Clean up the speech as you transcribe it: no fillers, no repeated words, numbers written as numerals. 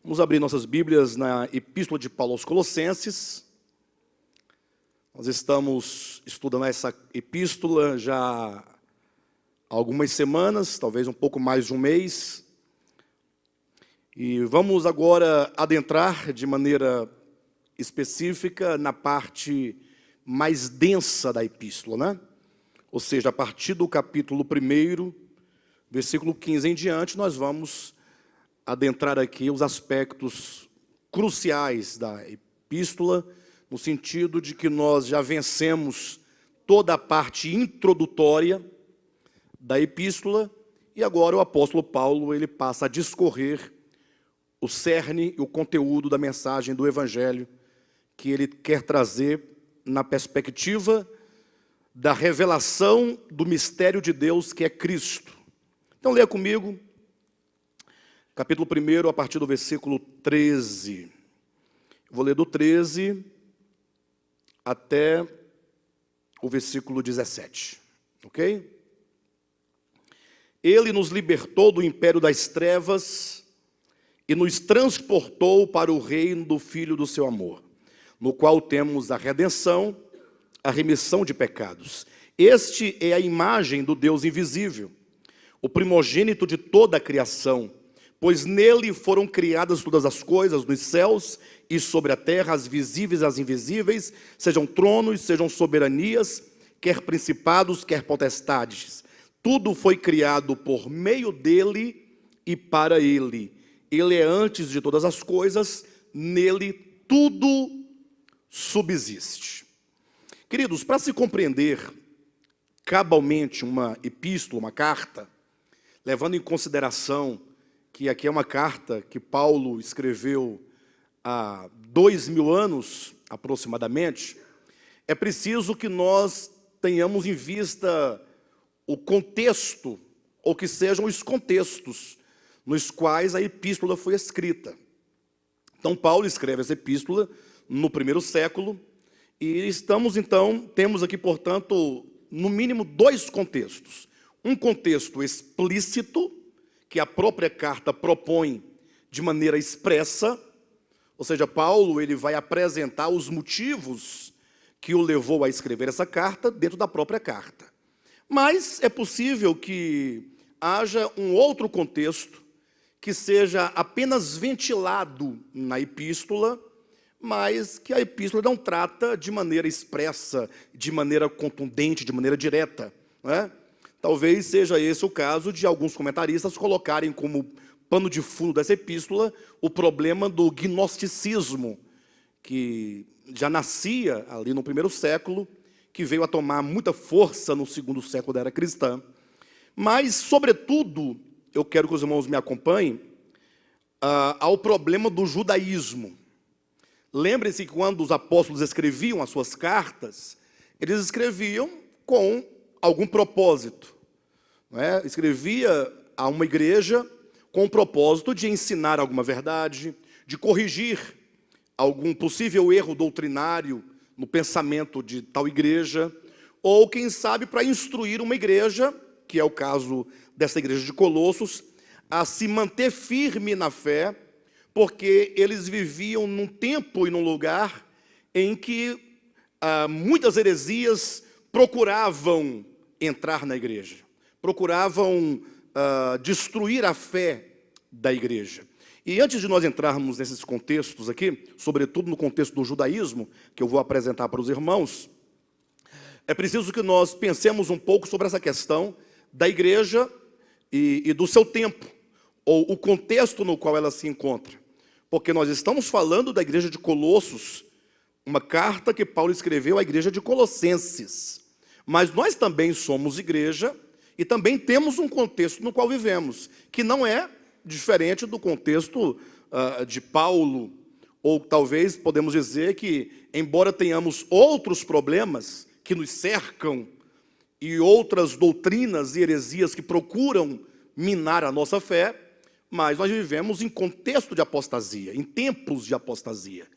Vamos abrir nossas Bíblias na Epístola de Paulo aos Colossenses. Nós estamos estudando essa epístola já há algumas semanas, talvez um pouco mais de um mês. E vamos agora adentrar de maneira específica na parte mais densa da epístola, né? Ou seja, a partir do capítulo 1, versículo 15 em diante, nós vamos adentrar aqui os aspectos cruciais da epístola, no sentido de que nós já vencemos toda a parte introdutória da epístola, e agora o apóstolo Paulo ele passa a discorrer o cerne e o conteúdo da mensagem do Evangelho que ele quer trazer na perspectiva da revelação do mistério de Deus, que é Cristo. Então leia comigo, capítulo 1, a partir do versículo 13. Vou ler do 13 até o versículo 17, ok? Ele nos libertou do império das trevas e nos transportou para o reino do Filho do seu amor, no qual temos a redenção, a remissão de pecados. Este é a imagem do Deus invisível, o primogênito de toda a criação, pois nele foram criadas todas as coisas, nos céus e sobre a terra, as visíveis e as invisíveis, sejam tronos, sejam soberanias, quer principados, quer potestades. Tudo foi criado por meio dele e para ele. Ele é antes de todas as coisas, nele tudo subsiste. Queridos, para se compreender cabalmente uma epístola, uma carta, levando em consideração que aqui é uma carta que Paulo escreveu há 2000 anos, aproximadamente, é preciso que nós tenhamos em vista o contexto, ou que sejam os contextos nos quais a epístola foi escrita. Então, Paulo escreve essa epístola no 1º século, e temos aqui, portanto, no mínimo 2 contextos. Um contexto explícito, que a própria carta propõe de maneira expressa, ou seja, Paulo ele vai apresentar os motivos que o levou a escrever essa carta dentro da própria carta. Mas é possível que haja um outro contexto que seja apenas ventilado na epístola, mas que a epístola não trata de maneira expressa, de maneira contundente, de maneira direta, não é? Talvez seja esse o caso de alguns comentaristas colocarem como pano de fundo dessa epístola o problema do gnosticismo, que já nascia ali no 1º século, que veio a tomar muita força no 2º século da era cristã. Mas, sobretudo, eu quero que os irmãos me acompanhem ao problema do judaísmo. Lembrem-se que quando os apóstolos escreviam as suas cartas, eles escreviam com algum propósito, não é? Escrevia a uma igreja com o propósito de ensinar alguma verdade, de corrigir algum possível erro doutrinário no pensamento de tal igreja, ou quem sabe para instruir uma igreja, que é o caso dessa igreja de Colossos, a se manter firme na fé, porque eles viviam num tempo e num lugar em que muitas heresias procuravam entrar na igreja, procuravam destruir a fé da igreja. E antes de nós entrarmos nesses contextos aqui, sobretudo no contexto do judaísmo, que eu vou apresentar para os irmãos, é preciso que nós pensemos um pouco sobre essa questão da igreja e do seu tempo, ou o contexto no qual ela se encontra. Porque nós estamos falando da igreja de Colossos, uma carta que Paulo escreveu à igreja de Colossenses. Mas nós também somos igreja e também temos um contexto no qual vivemos, que não é diferente do contexto de Paulo, ou talvez podemos dizer que, embora tenhamos outros problemas que nos cercam e outras doutrinas e heresias que procuram minar a nossa fé, mas nós vivemos em contexto de apostasia, em tempos de apostasia.